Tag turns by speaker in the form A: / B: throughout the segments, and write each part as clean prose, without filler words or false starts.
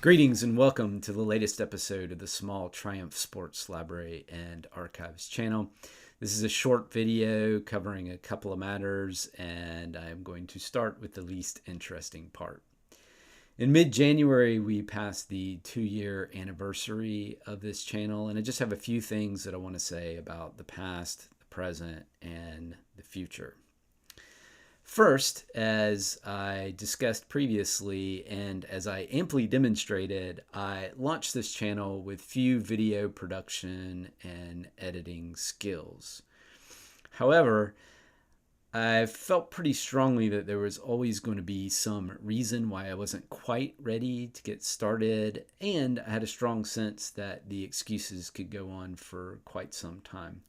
A: Greetings and welcome to the latest episode of the Small Triumph Sports Library and Archives channel. This is a short video covering a couple of matters, and I am going to start with the least interesting part. In mid-January, we passed the 2-year anniversary of this channel, and I just have a few things that I want to say about the past, the present, and the future. First, as I discussed previously and as I amply demonstrated, I launched this channel with few video production and editing skills. However, I felt pretty strongly that there was always going to be some reason why I wasn't quite ready to get started, and I had a strong sense that the excuses could go on for quite some time.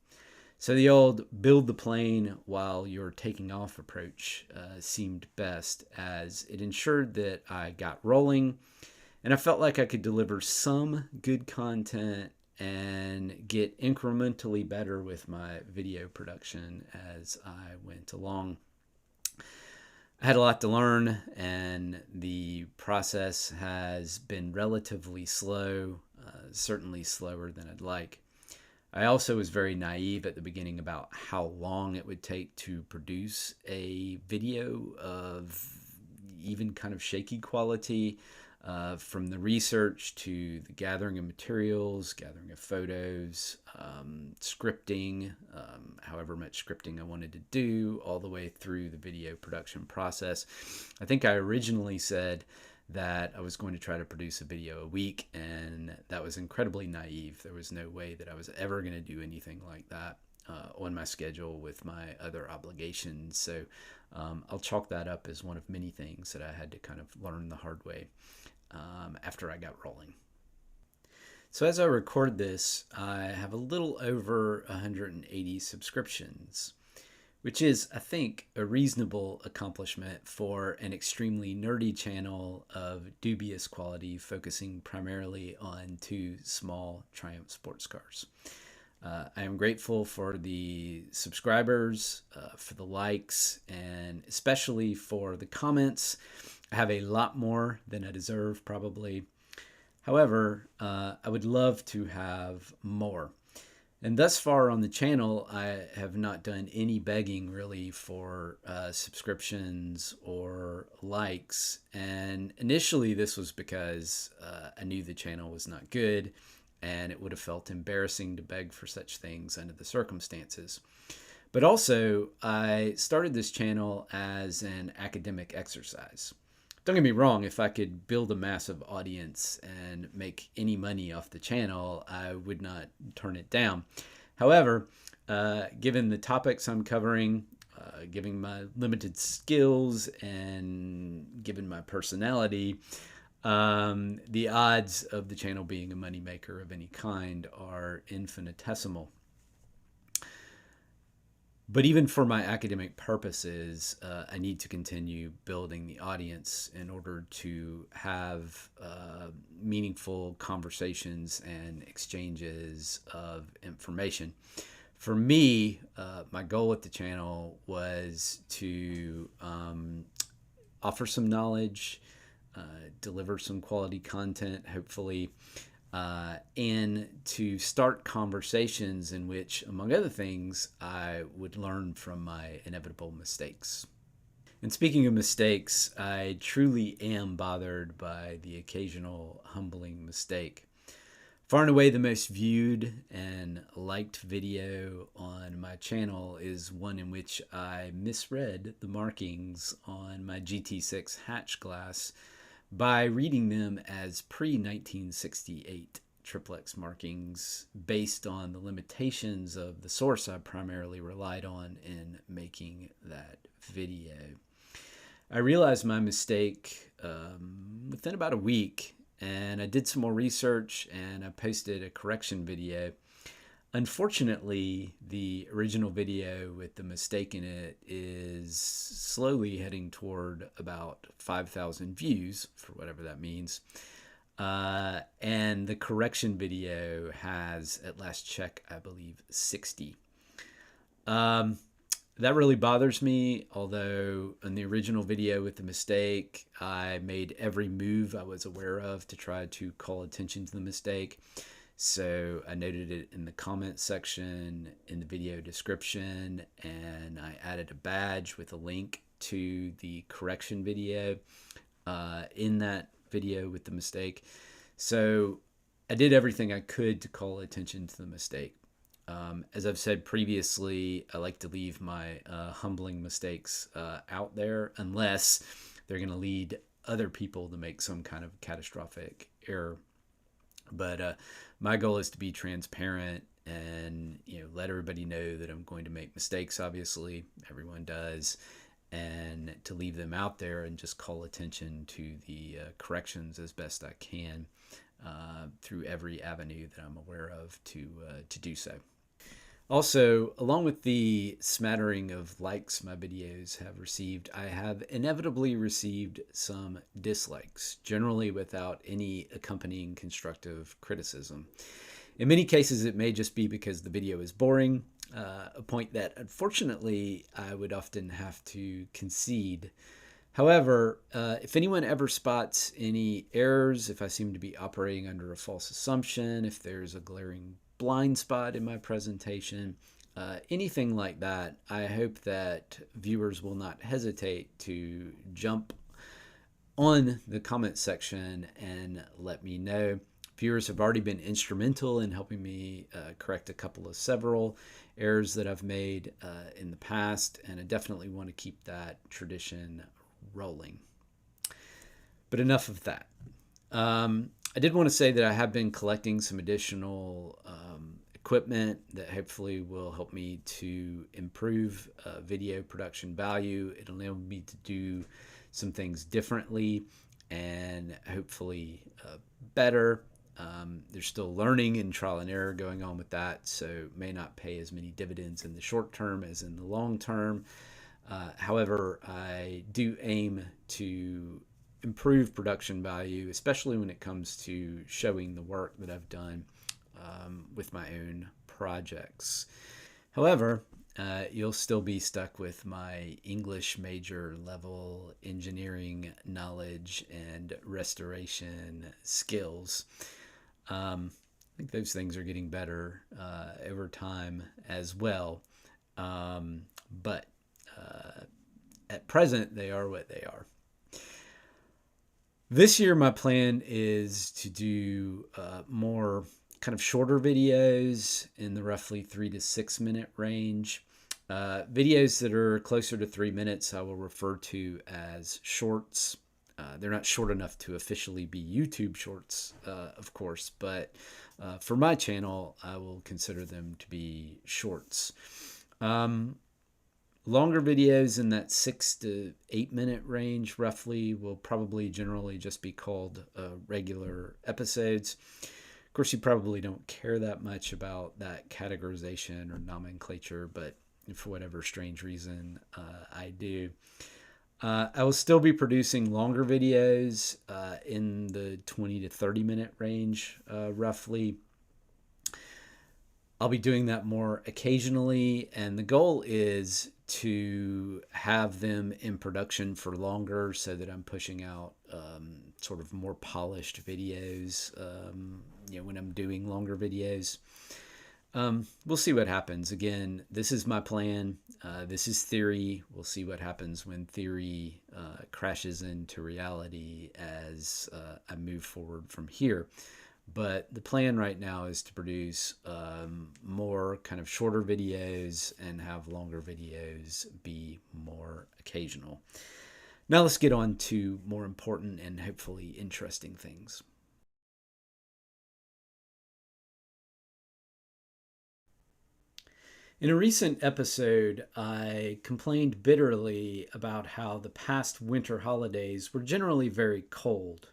A: So the old build the plane while you're taking off approach seemed best, as it ensured that I got rolling and I felt like I could deliver some good content and get incrementally better with my video production as I went along. I had a lot to learn, and the process has been relatively slow, certainly slower than I'd like. I also was very naive at the beginning about how long it would take to produce a video of even kind of shaky quality, from the research to the gathering of materials, gathering of photos, scripting, however much scripting I wanted to do, all the way through the video production process. I think I originally said that I was going to try to produce a video a week, and that was incredibly naive. There was no way that I was ever going to do anything like that on my schedule with my other obligations. So I'll chalk that up as one of many things that I had to kind of learn the hard way after I got rolling. So as I record this, I have a little over 180 subscriptions, which is, I think, a reasonable accomplishment for an extremely nerdy channel of dubious quality, focusing primarily on two small Triumph sports cars. I am grateful for the subscribers, for the likes, and especially for the comments. I have a lot more than I deserve, probably. However, I would love to have more. And thus far on the channel, I have not done any begging really for subscriptions or likes. And initially this was because I knew the channel was not good, and it would have felt embarrassing to beg for such things under the circumstances. But also, I started this channel as an academic exercise. Don't get me wrong, if I could build a massive audience and make any money off the channel, I would not turn it down. However, given the topics I'm covering, given my limited skills, and given my personality, the odds of the channel being a moneymaker of any kind are infinitesimal. But even for my academic purposes, I need to continue building the audience in order to have meaningful conversations and exchanges of information. For me, my goal with the channel was to offer some knowledge, deliver some quality content, hopefully, and to start conversations in which, among other things, I would learn from my inevitable mistakes. And speaking of mistakes, I truly am bothered by the occasional humbling mistake. Far and away the most viewed and liked video on my channel is one in which I misread the markings on my GT6 hatch glass by reading them as pre-1968 triplex markings based on the limitations of the source I primarily relied on in making that video. I realized my mistake within about a week, and I did some more research and I posted a correction video. Unfortunately, the original video with the mistake in it is slowly heading toward about 5,000 views, for whatever that means. And the correction video has, at last check, I believe 60. That really bothers me, although in the original video with the mistake, I made every move I was aware of to try to call attention to the mistake. So I noted it in the comment section, in the video description, and I added a badge with a link to the correction video in that video with the mistake. So I did everything I could to call attention to the mistake. As I've said previously, I like to leave my humbling mistakes out there unless they're going to lead other people to make some kind of catastrophic error. But my goal is to be transparent and let everybody know that I'm going to make mistakes. Obviously, everyone does, and to leave them out there and just call attention to the corrections as best I can through every avenue that I'm aware of to do so. Also, along with the smattering of likes my videos have received, I have inevitably received some dislikes, generally without any accompanying constructive criticism. In many cases, it may just be because the video is boring, a point that unfortunately I would often have to concede. However, if anyone ever spots any errors, if I seem to be operating under a false assumption, if there's a glaring blind spot in my presentation, anything like that, I hope that viewers will not hesitate to jump on the comment section and let me know. Viewers have already been instrumental in helping me correct a couple of several errors that I've made in the past, and I definitely want to keep that tradition rolling. But enough of that. I did want to say that I have been collecting some additional equipment that hopefully will help me to improve video production value. It'll enable me to do some things differently and hopefully better. There's still learning and trial and error going on with that, so may not pay as many dividends in the short term as in the long term. However, I do aim to improve production value, especially when it comes to showing the work that I've done with my own projects. However, you'll still be stuck with my English major level engineering knowledge and restoration skills. I think those things are getting better over time as well. But at present, they are what they are. This year, my plan is to do more kind of shorter videos in the roughly 3 to 6 minute range. Videos that are closer to 3 minutes, I will refer to as shorts. They're not short enough to officially be YouTube shorts, of course, but for my channel, I will consider them to be shorts. Longer videos in that 6 to 8 minute range roughly will probably generally just be called regular episodes. Of course, you probably don't care that much about that categorization or nomenclature, but for whatever strange reason, I do. I will still be producing longer videos in the 20 to 30 minute range roughly. I'll be doing that more occasionally, and the goal is to have them in production for longer so that I'm pushing out sort of more polished videos when I'm doing longer videos. We'll see what happens. Again, this is my plan. This is theory. We'll see what happens when theory crashes into reality as I move forward from here. But the plan right now is to produce more kind of shorter videos and have longer videos be more occasional. Now let's get on to more important and hopefully interesting things. In a recent episode, I complained bitterly about how the past winter holidays were generally very cold,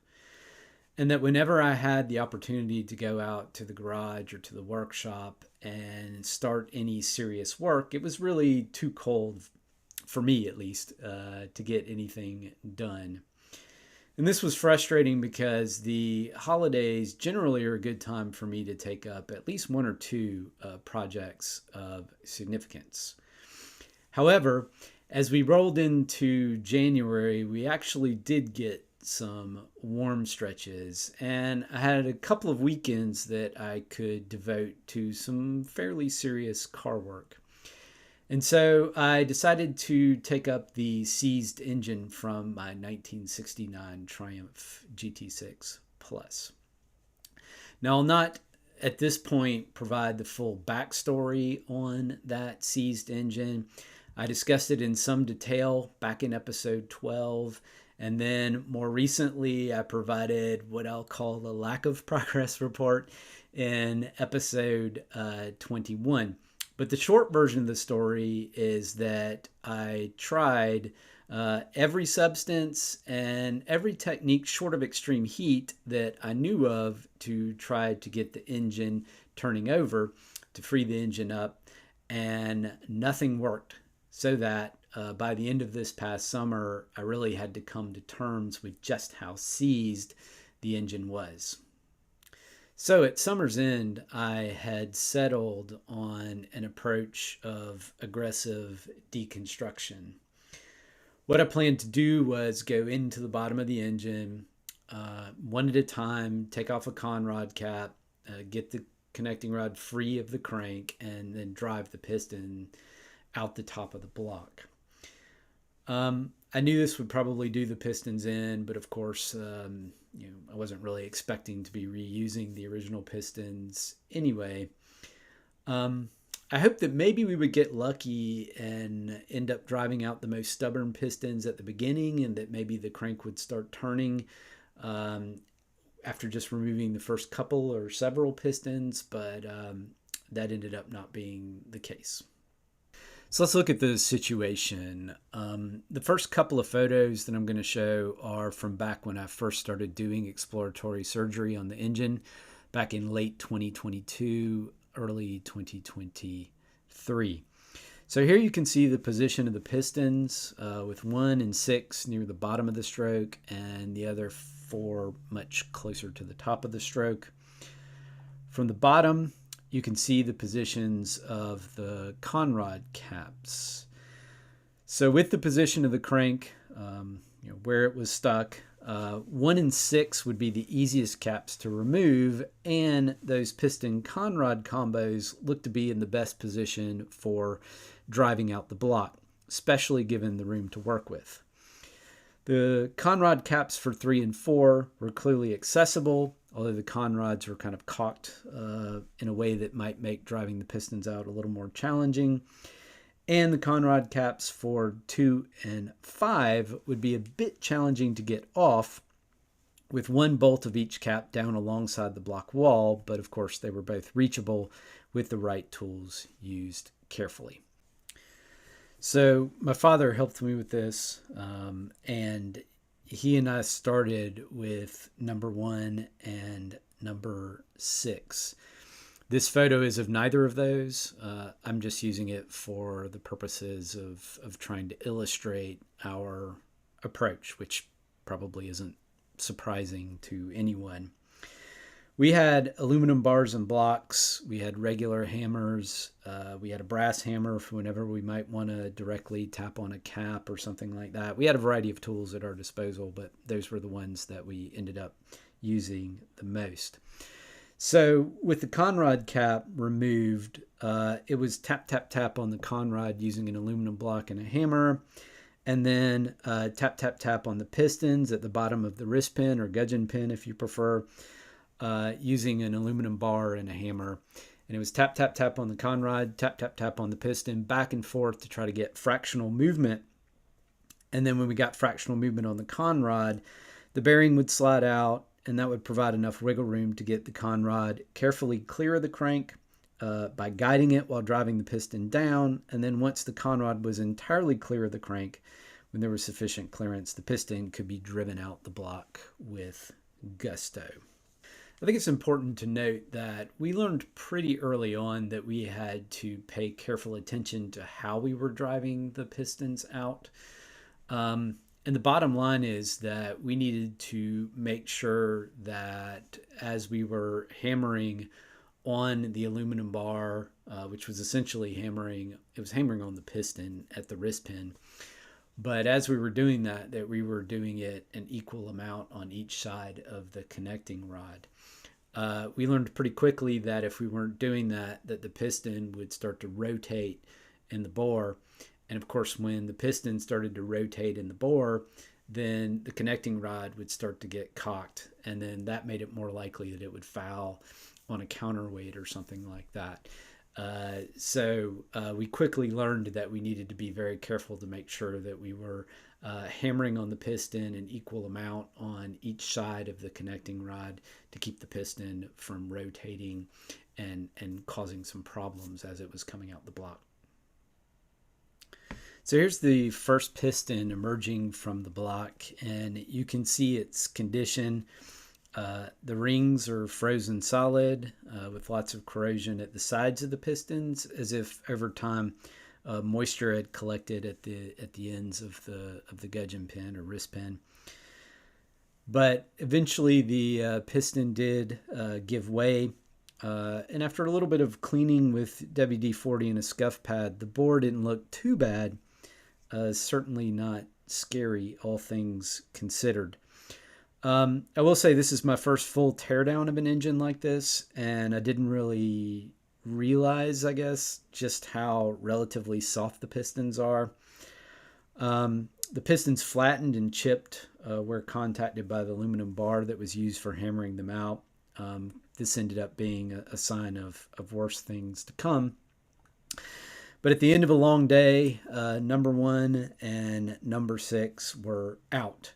A: and that whenever I had the opportunity to go out to the garage or to the workshop and start any serious work, it was really too cold, for me at least, to get anything done. And this was frustrating because the holidays generally are a good time for me to take up at least one or two projects of significance. However, as we rolled into January, we actually did get some warm stretches, and I had a couple of weekends that I could devote to some fairly serious car work. And so I decided to take up the seized engine from my 1969 Triumph GT6 Plus. Now, I'll not at this point provide the full backstory on that seized engine. I discussed it in some detail back in episode 12. And then more recently, I provided what I'll call the lack of progress report in episode 21. But the short version of the story is that I tried every substance and every technique short of extreme heat that I knew of to try to get the engine turning over, to free the engine up, and nothing worked. So that by the end of this past summer, I really had to come to terms with just how seized the engine was. So at summer's end, I had settled on an approach of aggressive deconstruction. What I planned to do was go into the bottom of the engine, one at a time, take off a conrod cap, get the connecting rod free of the crank, and then drive the piston out the top of the block. I knew this would probably do the pistons in, but of course, I wasn't really expecting to be reusing the original pistons anyway. I hoped that maybe we would get lucky and end up driving out the most stubborn pistons at the beginning, and that maybe the crank would start turning after just removing the first couple or several pistons, but that ended up not being the case. So let's look at the situation. The first couple of photos that I'm going to show are from back when I first started doing exploratory surgery on the engine back in late 2022, early 2023. So here you can see the position of the pistons with 1 and 6 near the bottom of the stroke and the other 4 much closer to the top of the stroke. From the bottom, you can see the positions of the conrod caps. So with the position of the crank, where it was stuck, 1 and 6 would be the easiest caps to remove, and those piston conrod combos look to be in the best position for driving out the block, especially given the room to work with. The conrod caps for 3 and 4 were clearly accessible, although the conrods were kind of cocked in a way that might make driving the pistons out a little more challenging. And the conrod caps for 2 and 5 would be a bit challenging to get off, with 1 bolt of each cap down alongside the block wall, but of course they were both reachable with the right tools used carefully. So my father helped me with this, and he and I started with number 1 and number 6. This photo is of neither of those. I'm just using it for the purposes of trying to illustrate our approach, which probably isn't surprising to anyone. We had aluminum bars and blocks. We had regular hammers. We had a brass hammer for whenever we might want to directly tap on a cap or something like that. We had a variety of tools at our disposal, but those were the ones that we ended up using the most. So with the conrod cap removed, it was tap, tap, tap on the conrod using an aluminum block and a hammer, and then tap, tap, tap on the pistons at the bottom of the wrist pin or gudgeon pin if you prefer, using an aluminum bar and a hammer. And it was tap, tap, tap on the conrod, tap, tap, tap on the piston, back and forth to try to get fractional movement. And then when we got fractional movement on the conrod, the bearing would slide out, and that would provide enough wiggle room to get the conrod carefully clear of the crank by guiding it while driving the piston down. And then once the conrod was entirely clear of the crank, when there was sufficient clearance, the piston could be driven out the block with gusto. I think it's important to note that we learned pretty early on that we had to pay careful attention to how we were driving the pistons out. And the bottom line is that we needed to make sure that as we were hammering on the aluminum bar which was essentially hammering on the piston at the wrist pin. But as we were doing that we were doing it an equal amount on each side of the connecting rod. We learned pretty quickly that if we weren't doing that the piston would start to rotate in the bore. And of course, when the piston started to rotate in the bore, then the connecting rod would start to get cocked. And then that made it more likely that it would foul on a counterweight or something like that. So we quickly learned that we needed to be very careful to make sure that we were hammering on the piston an equal amount on each side of the connecting rod to keep the piston from rotating and causing some problems as it was coming out the block. So here's the first piston emerging from the block, and you can see its condition. The rings are frozen solid with lots of corrosion at the sides of the pistons, as if over time moisture had collected at the ends of the gudgeon pin or wrist pin. But eventually the piston did give way, and after a little bit of cleaning with WD-40 and a scuff pad, the bore didn't look too bad. Certainly not scary, all things considered. I will say this is my first full teardown of an engine like this, and I didn't really realize, I guess, just how relatively soft the pistons are. The pistons flattened and chipped where contacted by the aluminum bar that was used for hammering them out. This ended up being a sign of worse things to come. But at the end of a long day, number 1 and number 6 were out.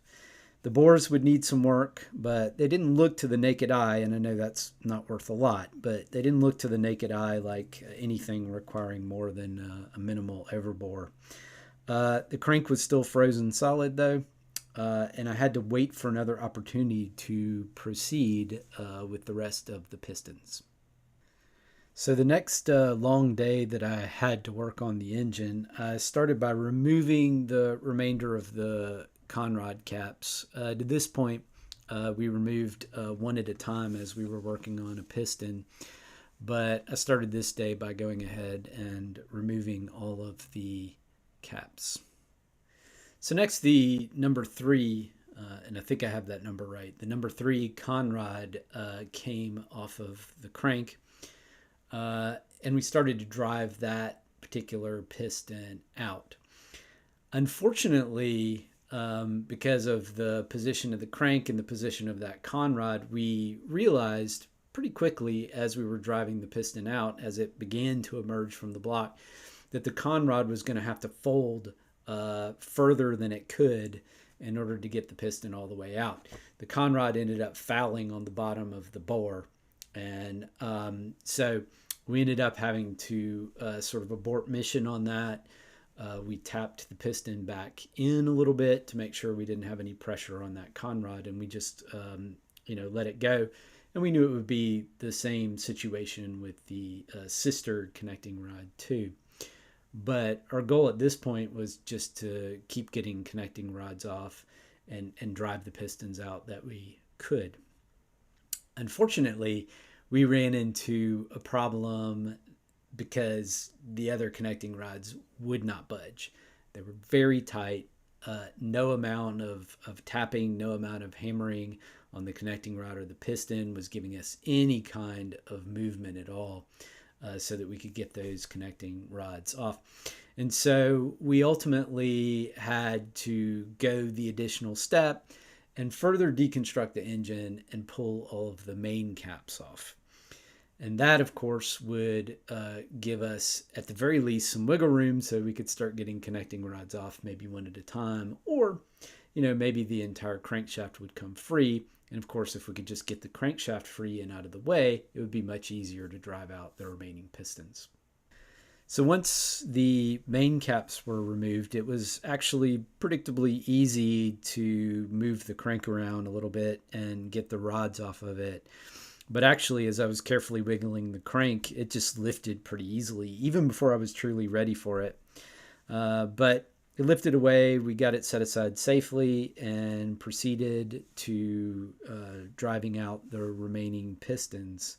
A: The bores would need some work, but they didn't look to the naked eye, and I know that's not worth a lot, but they didn't look to the naked eye like anything requiring more than a minimal overbore. The crank was still frozen solid, though, and I had to wait for another opportunity to proceed with the rest of the pistons. So the next long day that I had to work on the engine, I started by removing the remainder of the conrod caps. To this point, we removed one at a time as we were working on a piston, but I started this day by going ahead and removing all of the caps. So next, the number 3, and I think I have that number right, the number 3 conrod came off of the crank. And we started to drive that particular piston out. Unfortunately, because of the position of the crank and the position of that conrod, we realized pretty quickly as we were driving the piston out, as it began to emerge from the block, that the conrod was going to have to fold further than it could in order to get the piston all the way out. The conrod ended up fouling on the bottom of the bore, and so we ended up having to sort of abort mission on that. We tapped the piston back in a little bit to make sure we didn't have any pressure on that conrod, and we just let it go. And we knew it would be the same situation with the sister connecting rod too. But our goal at this point was just to keep getting connecting rods off and drive the pistons out that we could. Unfortunately, we ran into a problem because the other connecting rods would not budge. They were very tight. No amount of tapping, no amount of hammering on the connecting rod or the piston was giving us any kind of movement at all so that we could get those connecting rods off. And so we ultimately had to go the additional step and further deconstruct the engine and pull all of the main caps off. And that, of course, would give us, at the very least, some wiggle room so we could start getting connecting rods off, maybe one at a time, or, maybe the entire crankshaft would come free. And of course, if we could just get the crankshaft free and out of the way, it would be much easier to drive out the remaining pistons. So once the main caps were removed, it was actually predictably easy to move the crank around a little bit and get the rods off of it. But actually, as I was carefully wiggling the crank, it just lifted pretty easily, even before I was truly ready for it. But it lifted away, we got it set aside safely, and proceeded to driving out the remaining pistons.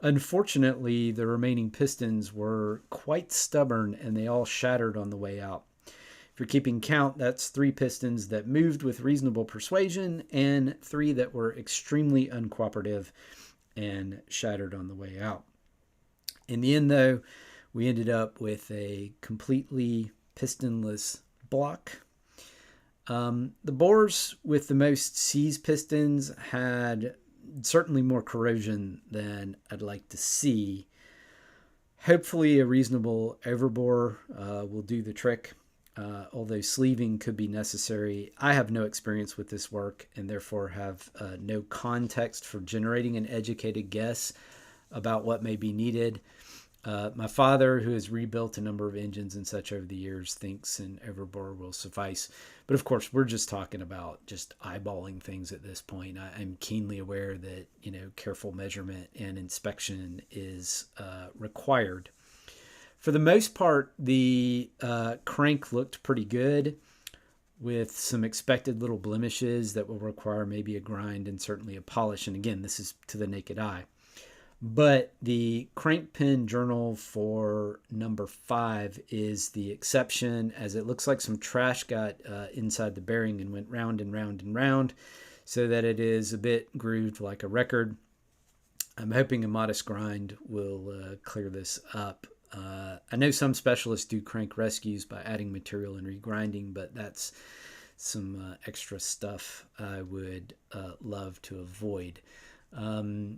A: Unfortunately, the remaining pistons were quite stubborn and they all shattered on the way out. If you're keeping count, that's 3 pistons that moved with reasonable persuasion and 3 that were extremely uncooperative and shattered on the way out. In the end, though, we ended up with a completely pistonless block. The bores with the most seized pistons had certainly more corrosion than I'd like to see. Hopefully a reasonable overbore will do the trick, although sleeving could be necessary. I have no experience with this work and therefore have no context for generating an educated guess about what may be needed. My father, who has rebuilt a number of engines and such over the years, thinks an overbore will suffice. But of course, we're just talking about just eyeballing things at this point. I'm keenly aware that, careful measurement and inspection is required. For the most part, the crank looked pretty good, with some expected little blemishes that will require maybe a grind and certainly a polish. And again, this is to the naked eye. But the crank pin journal for number 5 is the exception, as it looks like some trash got inside the bearing and went round and round and round, so that it is a bit grooved like a record. I'm hoping a modest grind will clear this up. I know some specialists do crank rescues by adding material and regrinding, but that's some extra stuff I would love to avoid.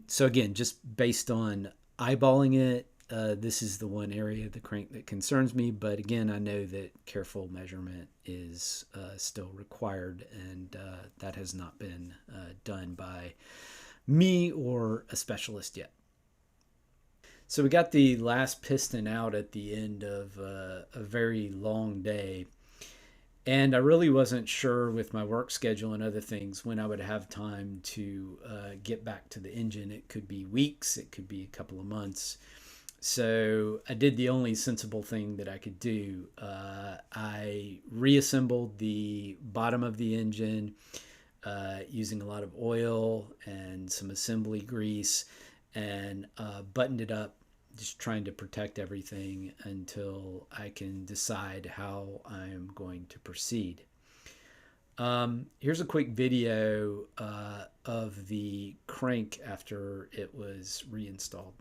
A: So again, just based on eyeballing it, this is the one area of the crank that concerns me. But again, I know that careful measurement is still required, and that has not been done by me or a specialist yet. So we got the last piston out at the end of a very long day. And I really wasn't sure with my work schedule and other things when I would have time to get back to the engine. It could be weeks, it could be a couple of months. So I did the only sensible thing that I could do. I reassembled the bottom of the engine using a lot of oil and some assembly grease, and buttoned it up, just trying to protect everything until I can decide how I'm going to proceed. Here's a quick video of the crank after it was reinstalled.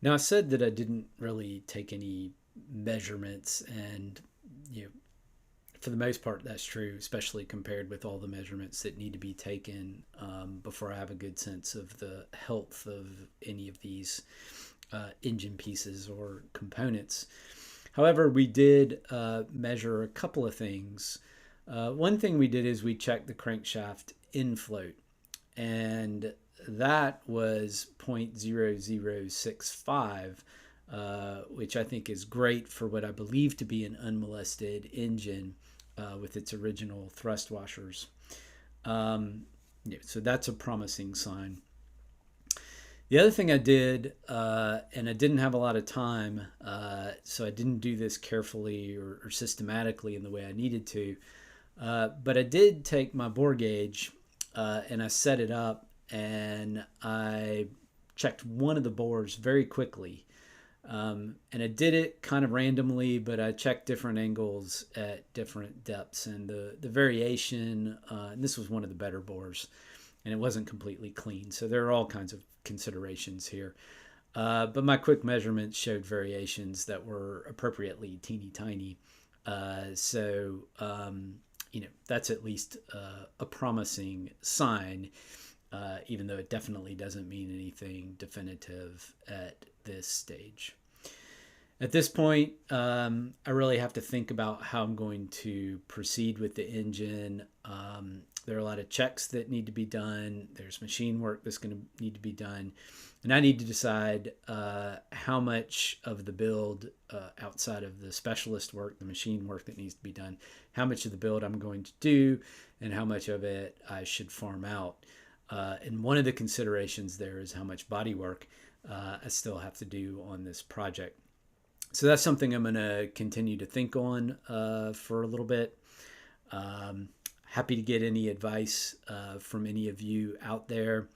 A: Now, I said that I didn't really take any measurements, and for the most part, that's true, especially compared with all the measurements that need to be taken before I have a good sense of the health of any of these engine pieces or components. However, we did measure a couple of things. One thing we did is we checked the crankshaft infloat, and that was 0.0065, which I think is great for what I believe to be an unmolested engine with its original thrust washers. So that's a promising sign. The other thing I did, and I didn't have a lot of time, so I didn't do this carefully or systematically in the way I needed to, but I did take my bore gauge and I set it up, and I checked one of the bores very quickly. And I did it kind of randomly, but I checked different angles at different depths, and the variation, and this was one of the better bores, and it wasn't completely clean. So there are all kinds of considerations here. But my quick measurements showed variations that were appropriately teeny tiny. So that's at least a promising sign, even though it definitely doesn't mean anything definitive at this stage. At this point, I really have to think about how I'm going to proceed with the engine. There are a lot of checks that need to be done. There's machine work that's going to need to be done. And I need to decide how much of the build, outside of the specialist work, the machine work that needs to be done, how much of the build I'm going to do and how much of it I should farm out. And one of the considerations there is how much body work I still have to do on this project. So that's something I'm going to continue to think on for a little bit. Happy to get any advice from any of you out there.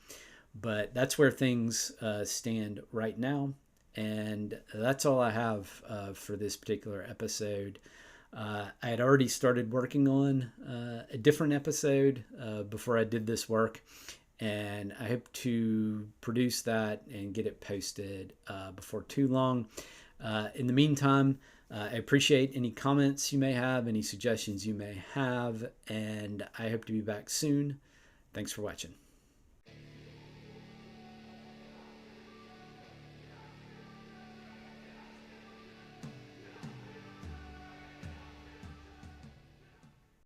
A: But that's where things stand right now. And that's all I have for this particular episode. I had already started working on a different episode before I did this work. And I hope to produce that and get it posted before too long. In the meantime, I appreciate any comments you may have, any suggestions you may have, and I hope to be back soon. Thanks for watching.